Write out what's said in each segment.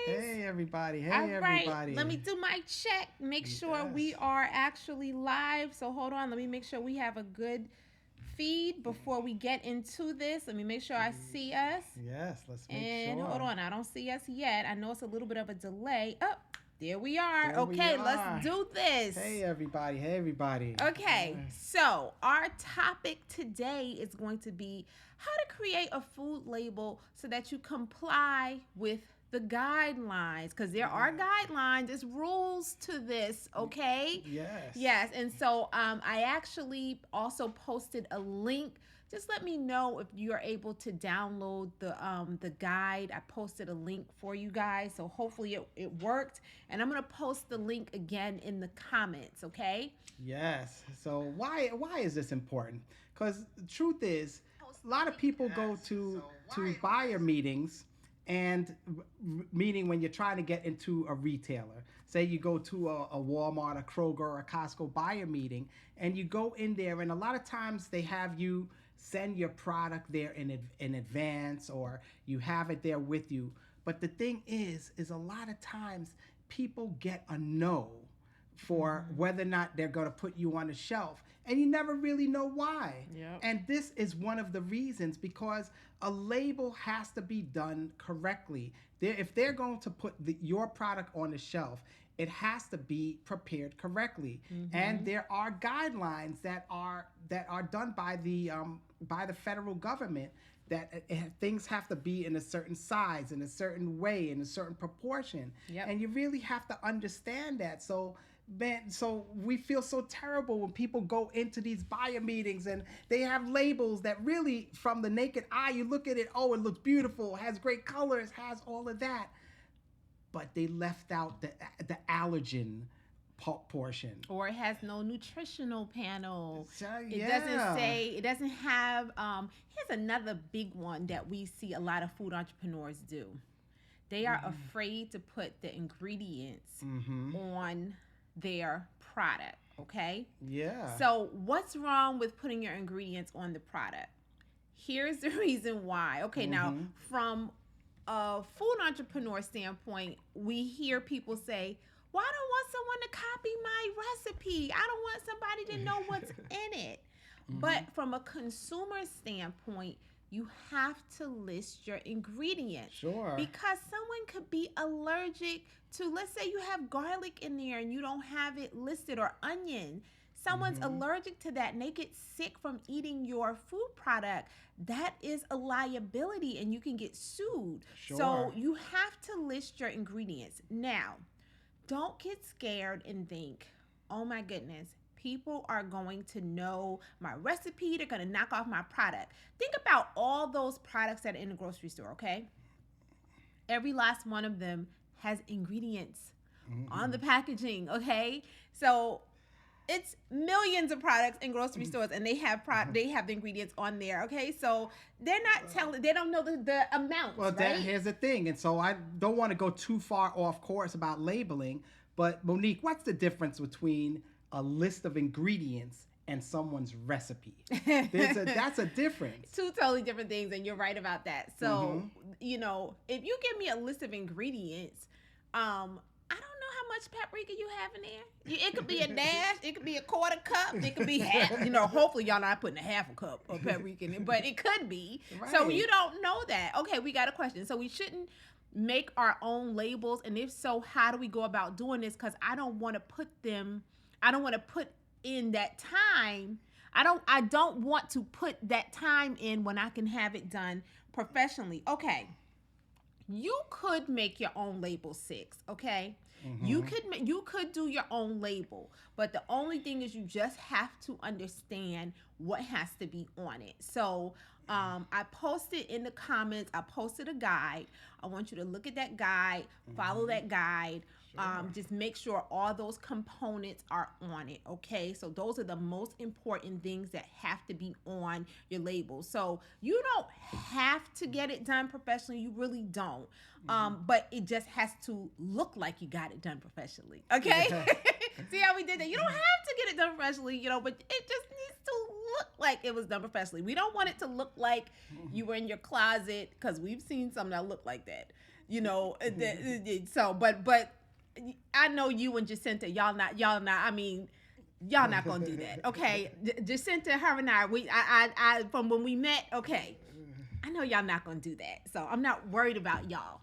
Hey everybody. Hey All right, everybody. let me do my check. Make sure we Yes. are actually live. So hold on, let me make sure we have a good feed before we get into this. Let me make sure I see us. Yes, let's make And hold sure. on, I don't see us yet. I know it's a little bit of a delay. Oh, there we are. There we Okay, let's are. do this. Hey everybody. Hey everybody. Okay, so our topic today is going to be how to create a food label so that you comply with the guidelines, because there are guidelines, there's rules to this, okay? Yes. Yes, and so I actually also posted a link. Just let me know if you're able to download the guide. I posted a link for you guys, so hopefully it worked. And I'm gonna post the link again in the comments, okay? Yes. So why is this important? Because the truth is, a lot of people go to buyer meetings and meeting when you're trying to get into a retailer. Say you go to a Walmart, a Kroger, or a Costco buyer meeting, and you go in there, and a lot of times they have you send your product there in advance, or you have it there with you. But the thing is a lot of times people get a no for whether or not they're going to put you on the shelf, and you never really know why. Yep. And this is one of the reasons, because a label has to be done correctly. If they're going to put your product on the shelf, it has to be prepared correctly. And there are guidelines that are done by the federal government, that things have to be in a certain size, in a certain way, in a certain proportion. Yep. And you really have to understand that. So man, so we feel so terrible when people go into these buyer meetings and they have labels that really, from the naked eye, you look at it, oh, it looks beautiful, has great colors, has all of that, but they left out the allergen portion. Or it has no nutritional panel. So, It doesn't say, it doesn't have here's another big one that we see a lot of food entrepreneurs do. They are afraid to put the ingredients on their product, okay? Yeah. So, what's wrong with putting your ingredients on the product? Here's the reason why. Okay, now from a food entrepreneur standpoint, we hear people say, well, I don't want someone to copy my recipe. I don't want somebody to know what's in it. But from a consumer standpoint, you have to list your ingredients. Sure. Because someone could be allergic to, let's say you have garlic in there and you don't have it listed, or onion. Someone's allergic to that and they get sick from eating your food product. That is a liability and you can get sued. Sure. So you have to list your ingredients. Now, don't get scared and think, oh my goodness, people are going to know my recipe. They're going to knock off my product. Think about all those products that are in the grocery store, okay? Every last one of them has ingredients on the packaging, okay? So it's millions of products in grocery stores, and they have they have the ingredients on there, okay? So they're not telling, they don't know the amount, Well, right? here's the thing, and so I don't want to go too far off course about labeling, but Monique, what's the difference between a list of ingredients and someone's recipe? That's a difference. Two totally different things, and you're right about that. So, you know, if you give me a list of ingredients, I don't know how much paprika you have in there. It could be a dash, it could be a quarter cup, it could be half. You know, hopefully y'all not putting a half a cup of paprika in it, but it could be. Right. So you don't know that. Okay, we got a question. So we shouldn't make our own labels, and if so, how do we go about doing this? Because I don't want to put in that time. I don't want to put that time in when I can have it done professionally. Okay. You could make your own label, Six, okay? You could do your own label, but the only thing is you just have to understand what has to be on it. So I posted in the comments, I posted a guide. I want you to look at that guide, follow that guide. Just make sure all those components are on it, okay? So those are the most important things that have to be on your label. So you don't have to get it done professionally. You really don't. But it just has to look like you got it done professionally, okay? See how we did that? You don't have to get it done professionally, you know, but it just needs to look like it was done professionally. We don't want it to look like you were in your closet, because we've seen some that look like that. So, but I know you and Jacinta, y'all not. I mean, y'all not gonna do that, okay? Jacinta, her and I from when we met, okay. I know y'all not gonna do that, so I'm not worried about y'all.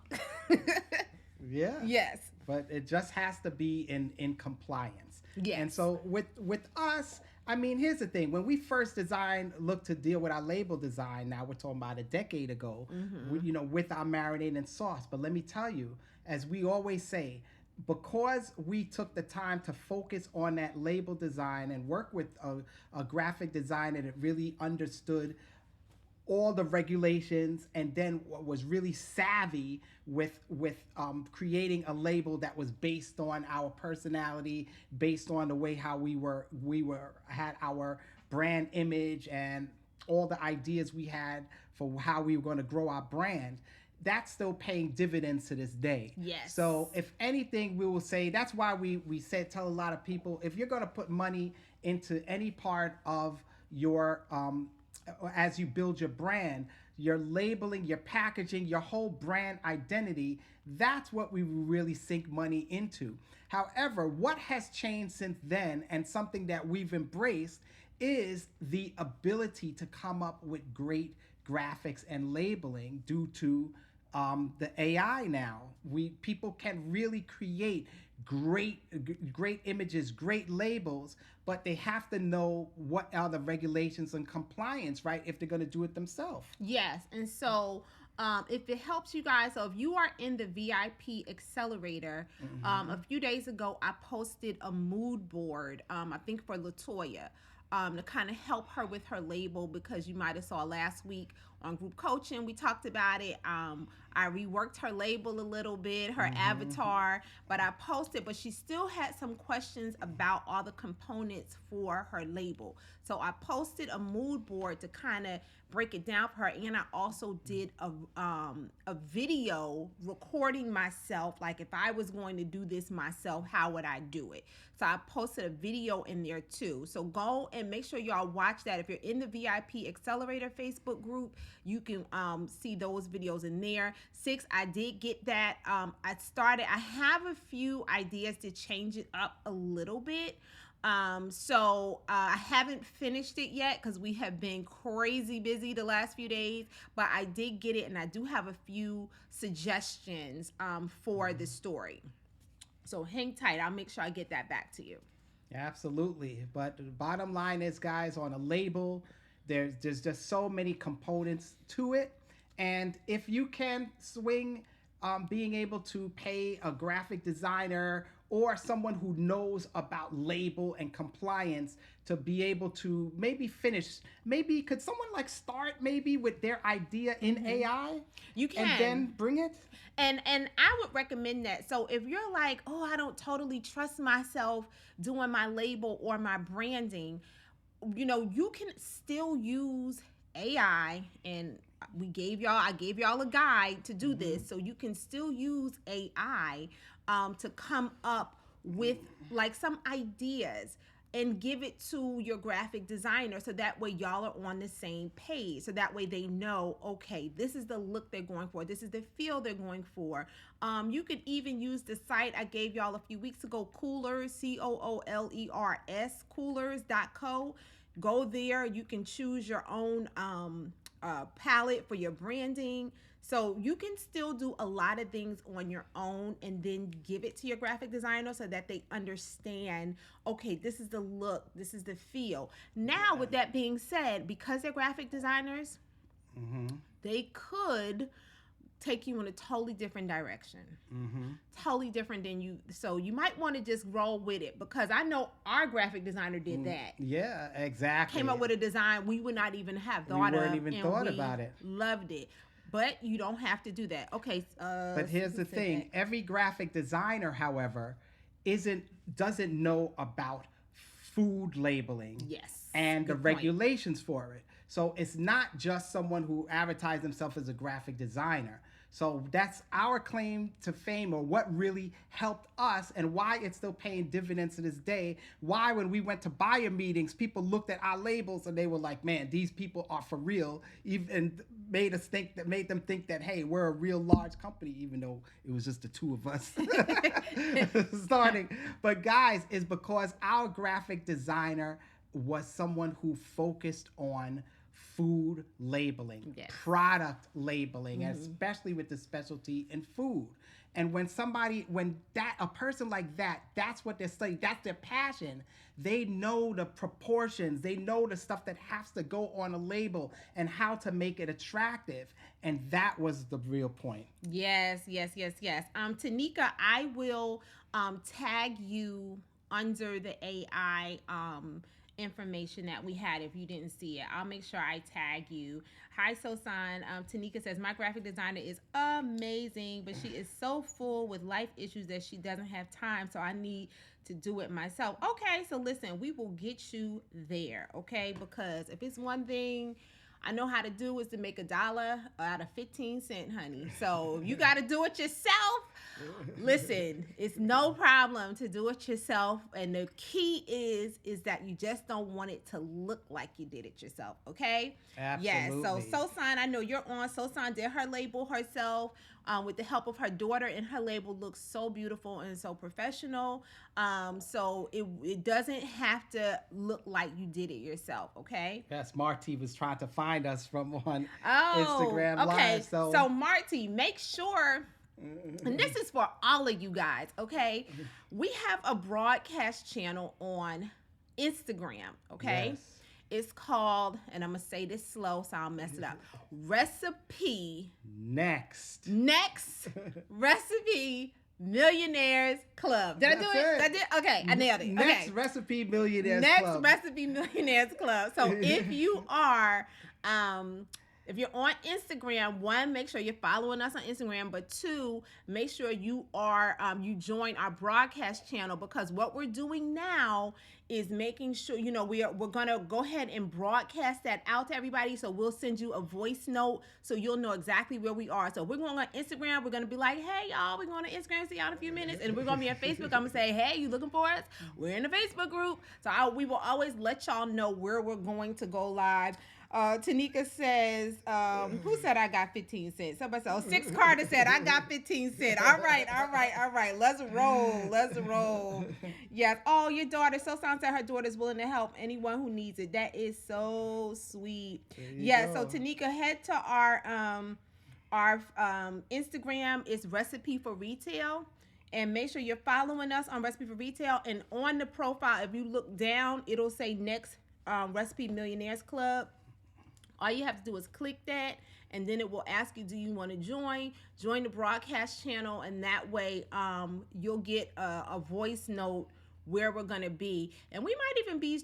Yeah. Yes. But it just has to be in compliance. Yes. And so with us, I mean, here's the thing. When we first looked to deal with our label design, now we're talking about a decade ago, with our marinade and sauce. But let me tell you, as we always say, because we took the time to focus on that label design and work with a graphic designer that really understood all the regulations, and then was really savvy with creating a label that was based on our personality, based on the way how we had our brand image and all the ideas we had for how we were going to grow our brand. That's still paying dividends to this day. Yes. So if anything, we will say that's why we tell a lot of people, if you're going to put money into any part of your as you build your brand, your labeling, your packaging, your whole brand identity, that's what we really sink money into. However, what has changed since then, and something that we've embraced, is the ability to come up with great graphics and labeling due to the AI now. People can really create great images, great labels, but they have to know what are the regulations and compliance, right? If they're going to do it themselves. Yes, and so if it helps you guys, so if you are in the VIP Accelerator, a few days ago I posted a mood board, I think for Latoya, to kind of help her with her label, because you might have saw last week on group coaching, we talked about it. I reworked her label a little bit, her avatar, but I posted, but she still had some questions about all the components for her label. So I posted a mood board to kind of break it down for her, and I also did a video recording myself, like if I was going to do this myself, how would I do it? So I posted a video in there too. So go and make sure y'all watch that. If you're in the VIP Accelerator Facebook group, you can see those videos in there. 6, I did get that. I have a few ideas to change it up a little bit. So I haven't finished it yet because we have been crazy busy the last few days, but I did get it, and I do have a few suggestions for the story. So hang tight. I'll make sure I get that back to you. Absolutely. But the bottom line is, guys, on a label, there's just so many components to it. And if you can swing being able to pay a graphic designer or someone who knows about label and compliance to be able to maybe could someone like start maybe with their idea in AI? You can. And then bring it? And I would recommend that. So if you're like, oh, I don't totally trust myself doing my label or my branding, you can still use AI, and I gave y'all a guide to do this. So you can still use AI to come up with like some ideas and give it to your graphic designer, so that way y'all are on the same page. So that way they know, okay, this is the look they're going for. This is the feel they're going for. You could even use the site I gave y'all a few weeks ago, Coolers, Coolers, coolers.co. Go there. You can choose your own palette for your branding. So you can still do a lot of things on your own and then give it to your graphic designer so that they understand, okay, this is the look, this is the feel. Now, with that being said, because they're graphic designers, they could take you in a totally different direction. Totally different than you. So you might want to just roll with it, because I know our graphic designer did that. Yeah, exactly. Came up with a design we would not even have thought of. We weren't even thought about it. Loved it. But you don't have to do that. Okay. But here's the thing. Every graphic designer, however, doesn't know about food labeling. Yes. And the regulations for it. So it's not just someone who advertised themselves as a graphic designer. So that's our claim to fame, or what really helped us, and why it's still paying dividends to this day. Why, when we went to buyer meetings, people looked at our labels and they were like, man, these people are for real. Even made them think that, hey, we're a real large company, even though it was just the two of us starting. But guys, it's because our graphic designer was someone who focused on food labeling, Yes. product labeling, and especially with the specialty in food. And when a person like that, that's what they're studying, that's their passion. They know the proportions, they know the stuff that has to go on a label and how to make it attractive. And that was the real point. Yes. Tanika, I will tag you under the AI information that we had. If you didn't see it, I'll make sure I tag you. Hi Sosan. Tanika says, my graphic designer is amazing, but she is so full with life issues that she doesn't have time, so I need to do it myself. Okay, so listen, we will get you there, okay? Because if it's one thing I know how to do, is to make $1 out of 15 cents, honey. So you got to do it yourself. Listen, it's no problem to do it yourself. And the key is that you just don't want it to look like you did it yourself. Okay? Absolutely. Yes. So Sosan, I know you're on. Sosan did her label herself with the help of her daughter, and her label looks so beautiful and so professional. So it doesn't have to look like you did it yourself. Okay? Yes, Marty was trying to find us from on Oh, Instagram okay. Live. So Marty, make sure, and this is for all of you guys, okay? We have a broadcast channel on Instagram, okay? Yes. It's called, and I'm going to say this slow so I'll mess it up, Next Recipe Millionaires Club. Did I do it? I did? Okay, I nailed it. Next Okay. Recipe Millionaires Club. Next Recipe Millionaires Club. So if you are, if you're on Instagram, one, make sure you're following us on Instagram, but two, make sure you are you join our broadcast channel, because what we're doing now is making sure, you know, we're gonna go ahead and broadcast that out to everybody. So we'll send you a voice note so you'll know exactly where we are. So we're going on Instagram, we're gonna be like, hey y'all, we're going to Instagram, see y'all in a few minutes, and we're gonna be on Facebook. I'm gonna say, hey, you looking for us? We're in the Facebook group. So we will always let y'all know where we're going to go live. Tanika says, who said I got 15 cents? Somebody said, Six Carter said I got 15 cents. All right. Let's roll. Yes. Oh, your daughter. So sounds that her daughter's willing to help anyone who needs it. That is so sweet. Yeah. So Tanika, head to our Instagram is Recipe for Retail. And make sure you're following us on Recipe for Retail. And on the profile, if you look down, it'll say Next Recipe Millionaires Club. All you have to do is click that, and then it will ask you, do you want to join the broadcast channel, and that way you'll get a voice note where we're going to be. And we might even be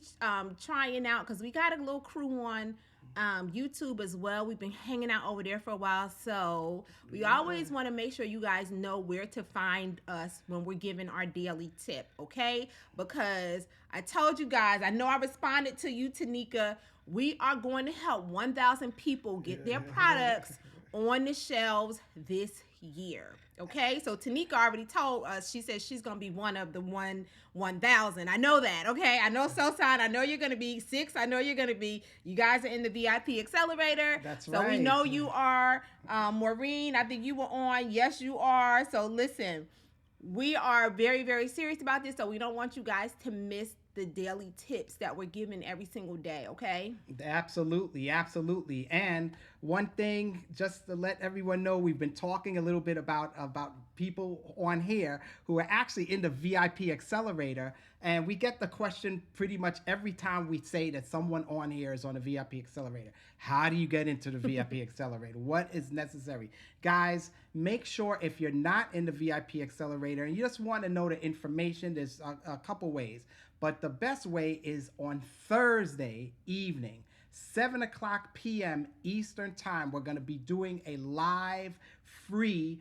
trying out, because we got a little crew on YouTube as well. We've been hanging out over there for a while, so we always want to make sure you guys know where to find us when we're giving our daily tip, okay? Because I told you guys, I know I responded to you, Tanika. We are going to help 1,000 people get their products on the shelves this year. Okay, so Tanika already told us, she said she's going to be one of the 1,000. I know that, okay? I know Sosan, I know you're going to be. Six, I know you're going to be. You guys are in the VIP Accelerator. That's right. So we know you are. Maureen, I think you were on. Yes, you are. So listen, we are very, very serious about this, so we don't want you guys to miss the daily tips that we're giving every single day, okay? Absolutely. And one thing, just to let everyone know, we've been talking a little bit about people on here who are actually in the VIP Accelerator, and we get the question pretty much every time we say that someone on here is on a VIP Accelerator. How do you get into the VIP Accelerator? What is necessary? Guys, make sure, if you're not in the VIP Accelerator and you just want to know the information, there's a couple ways. But the best way is on Thursday evening, 7:00 p.m. Eastern Time. We're going to be doing a live free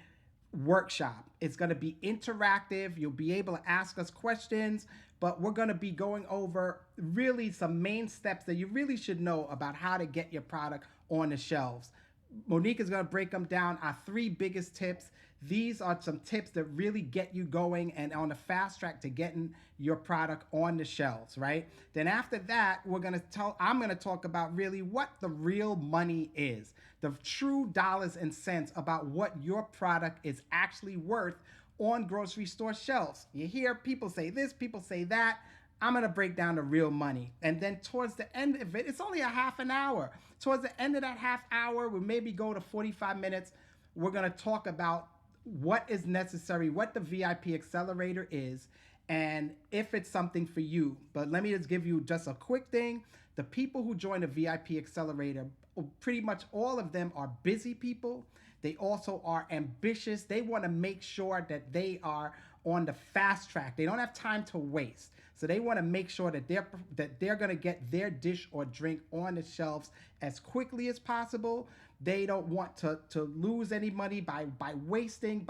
workshop. It's going to be interactive. You'll be able to ask us questions, but we're going to be going over really some main steps that you really should know about how to get your product on the shelves. Monique is going to break them down, our 3 biggest tips. These are some tips that really get you going and on the fast track to getting your product on the shelves, right? Then after that, I'm going to talk about really what the real money is, the true dollars and cents about what your product is actually worth on grocery store shelves. You hear people say this, people say that. I'm going to break down the real money. And then towards the end of it, it's only a half an hour. Towards the end of that half hour, we maybe go to 45 minutes. We're going to talk about what is necessary, what the VIP Accelerator is, and if it's something for you. But let me just give you just a quick thing. The people who join the VIP Accelerator, pretty much all of them are busy people. They also are ambitious. They want to make sure that they are on the fast track. They don't have time to waste. So they want to make sure that they're going to get their dish or drink on the shelves as quickly as possible. They don't want to lose any money by wasting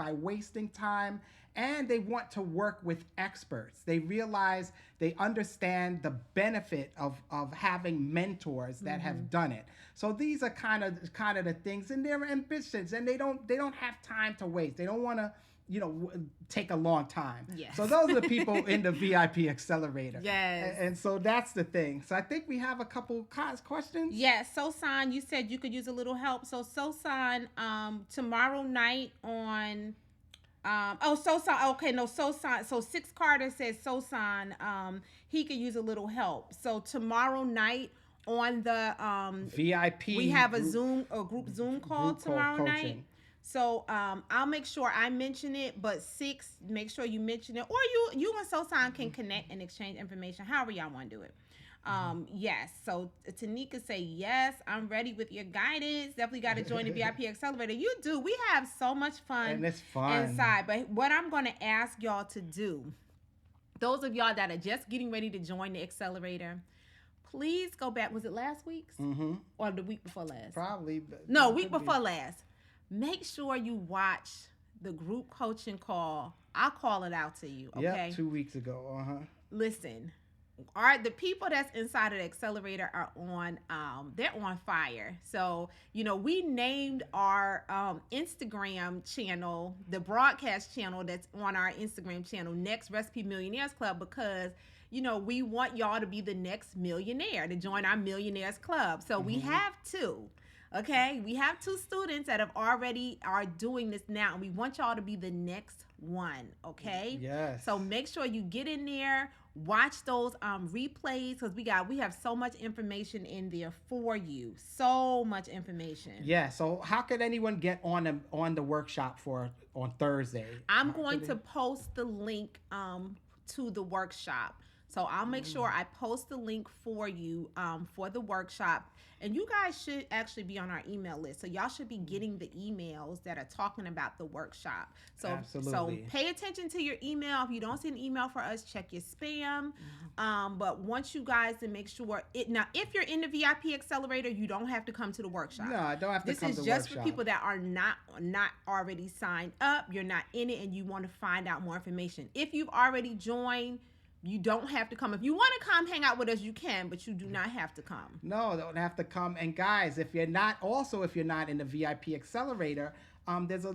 time. And they want to work with experts. They realize, they understand the benefit of having mentors that have done it. So these are kind of the things, and they're ambitious, and they don't have time to waste. They don't want to take a long time. Yes. So those are the people in the VIP Accelerator. Yes. And so that's the thing. So I think we have a couple questions. Yes. Sosan, you said you could use a little help. So Sosan, tomorrow night on Sosan. Okay, no, Sosan. So Six Carter says Sosan, he could use a little help. So tomorrow night on the VIP, we have a group Zoom call tomorrow night. So I'll make sure I mention it, but Six, make sure you mention it, or you and Sosan can connect and exchange information, however y'all want to do it. Yes. So Tanika say, yes, I'm ready with your guidance. Definitely got to join the VIP Accelerator. You do. We have so much fun, and it's fun inside. But what I'm going to ask y'all to do, those of y'all that are just getting ready to join the Accelerator, please go back. Was it last week's or the week before last? Probably. No, week before last. Make sure you watch the group coaching call. I'll call it out to you. Okay. Yeah, 2 weeks ago. Listen. All right, the people that's inside of the Accelerator are on, they're on fire. So, we named our Instagram channel, the broadcast channel that's on our Instagram channel, Next Recipe Millionaires Club, because, we want y'all to be the next millionaire, to join our Millionaires Club. So we have 2. Okay, we have 2 students that are doing this now, and we want y'all to be the next one. Okay. Yes. So make sure you get in there, watch those replays, because we have so much information in there for you. So much information. Yeah. So how could anyone get on the workshop on Thursday? I'm going to post the link to the workshop. So I'll make sure I post the link for you for the workshop. And you guys should actually be on our email list. So y'all should be getting the emails that are talking about the workshop. So, absolutely. So pay attention to your email. If you don't see an email for us, check your spam. But once you guys to make sure now, if you're in the VIP Accelerator, you don't have to come to the workshop. No, I don't have to come to the workshop. This is just for people that are not already signed up. You're not in it, and you want to find out more information. If you've already joined, you don't have to come. If you want to come hang out with us, you can, but you do not have to come. No, don't have to come. And guys, if you're not in the VIP Accelerator, there's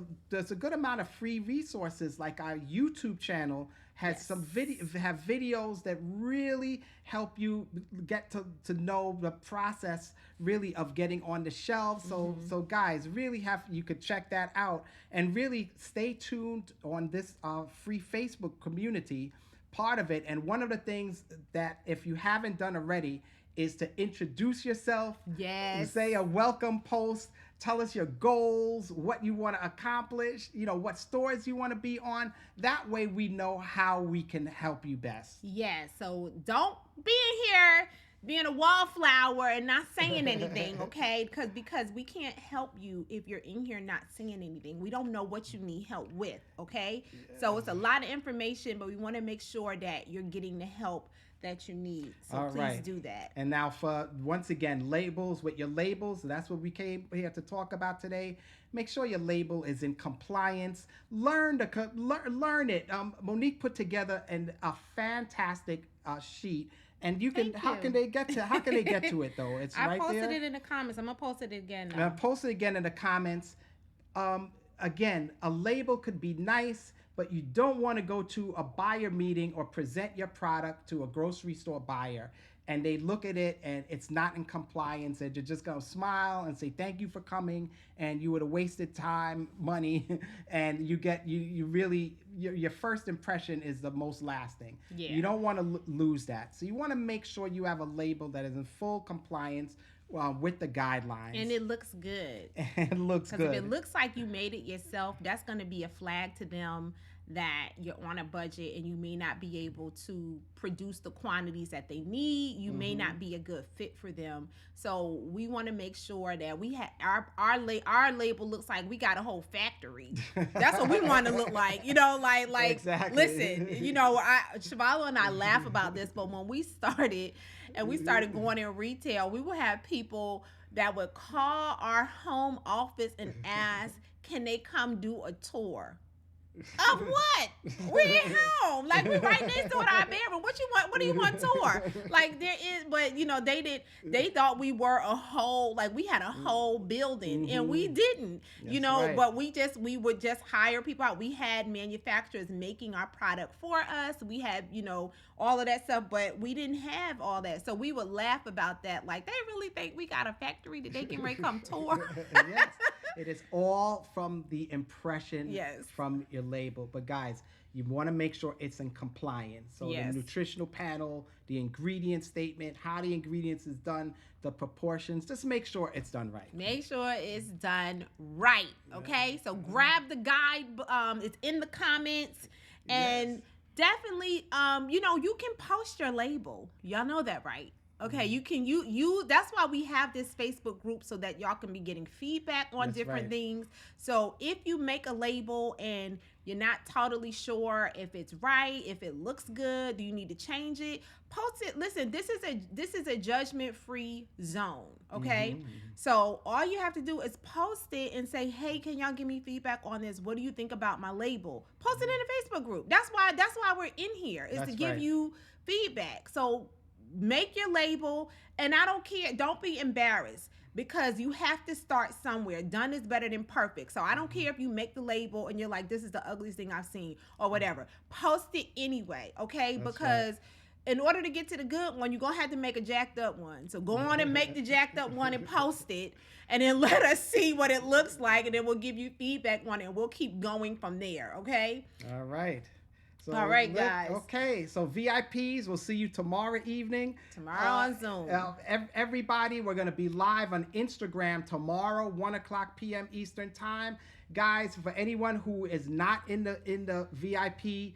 a good amount of free resources. Like our YouTube channel has some videos that really help you get to know the process really of getting on the shelves. So guys, really you could check that out, and really stay tuned on this free Facebook community part of it. And one of the things that, if you haven't done already, is to introduce yourself. Yes. Say a welcome post. Tell us your goals, what you want to accomplish, what stores you want to be on. That way we know how we can help you best. Yes. So don't be in here being a wallflower and not saying anything, okay? Because we can't help you if you're in here not saying anything. We don't know what you need help with, okay? Yeah. So it's a lot of information, but we want to make sure that you're getting the help that you need. So please do that. And now once again, labels. With your labels, that's what we came here to talk about today. Make sure your label is in compliance. Learn it. Monique put together a fantastic sheet And you can. Thank How you. can they get to? How can they get to it though? It's I right there. posted it in the comments. I'm gonna post it again. Post it again in the comments. Again, a label could be nice, but you don't want to go to a buyer meeting or present your product to a grocery store buyer and they look at it and it's not in compliance and you're just going to smile and say thank you for coming, and you would have wasted time, money, and you really your first impression is the most lasting. Yeah. You don't want to lose that. So you want to make sure you have a label that is in full compliance with the guidelines. And it looks good. And it looks good. Because if it looks like you made it yourself, that's going to be a flag to them that you're on a budget and you may not be able to produce the quantities that they need. You may not be a good fit for them. So we want to make sure that we have our label looks like we got a whole factory. That's what we want to look like. You know, like exactly. Listen, you know, Shavalo and I laugh about this, but when we started going in retail, we would have people that would call our home office and ask, can they come do a tour? Of what? We're at home. Like, we're right next door to our bedroom. What you want? What do you want tour? Like, there is, but you know, they thought we were a whole, like we had a whole building and we didn't, That's you know, right. but we would just hire people out. We had manufacturers making our product for us. We had, you know, all of that stuff, but we didn't have all that. So we would laugh about that. Like, they really think we got a factory that they can come tour. Yes. It is all from the impression Yes. from your label. But guys, you want to make sure it's in compliance. So Yes. the nutritional panel, the ingredient statement, how the ingredients is done, the proportions, just make sure it's done right. Make sure it's done right, okay? So grab the guide. It's in the comments. And definitely, you know, you can post your label. Y'all know that, right? Okay, you can that's why we have this Facebook group, so that y'all can be getting feedback on That's different right. things. So if you make a label and you're not totally sure if it's right, if it looks good, do you need to change it? Post it. Listen, this is a judgment-free zone, okay? So all you have to do is post it and say, "Hey, can y'all give me feedback on this? What do you think about my label?" Post it in the Facebook group. That's why we're in here, is That's to give right. you feedback. So make your label, and I don't care. Don't be embarrassed, because you have to start somewhere. Done is better than perfect. So I don't care if you make the label and you're like, this is the ugliest thing I've seen or whatever. Post it anyway, okay? That's Because in order to get to the good one, you're going to have to make a jacked up one. So go on and make the jacked up one and post it, and then let us see what it looks like, and then we'll give you feedback on it, and we'll keep going from there, okay? All right. So All right, guys. Okay, so VIPs, we'll see you tomorrow evening. Tomorrow on Zoom. Everybody, we're going to be live on Instagram tomorrow, 1:00 p.m. Eastern Time. Guys, for anyone who is not in the VIP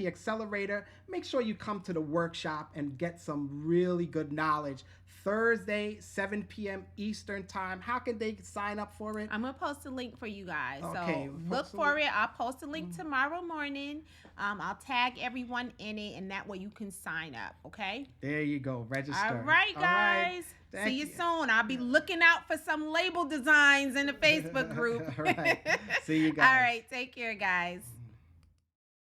Accelerator, make sure you come to the workshop and get some really good knowledge. Thursday, 7 p.m. Eastern Time. How can they sign up for it? I'm going to post a link for you guys. Okay, So look for it. I'll post a link tomorrow morning. I'll tag everyone in it, and that way you can sign up, okay? There you go. Register. All right, guys. Thank See you you. soon. I'll be looking out for some label designs in the Facebook group. All right. See you guys. All right. Take care, guys.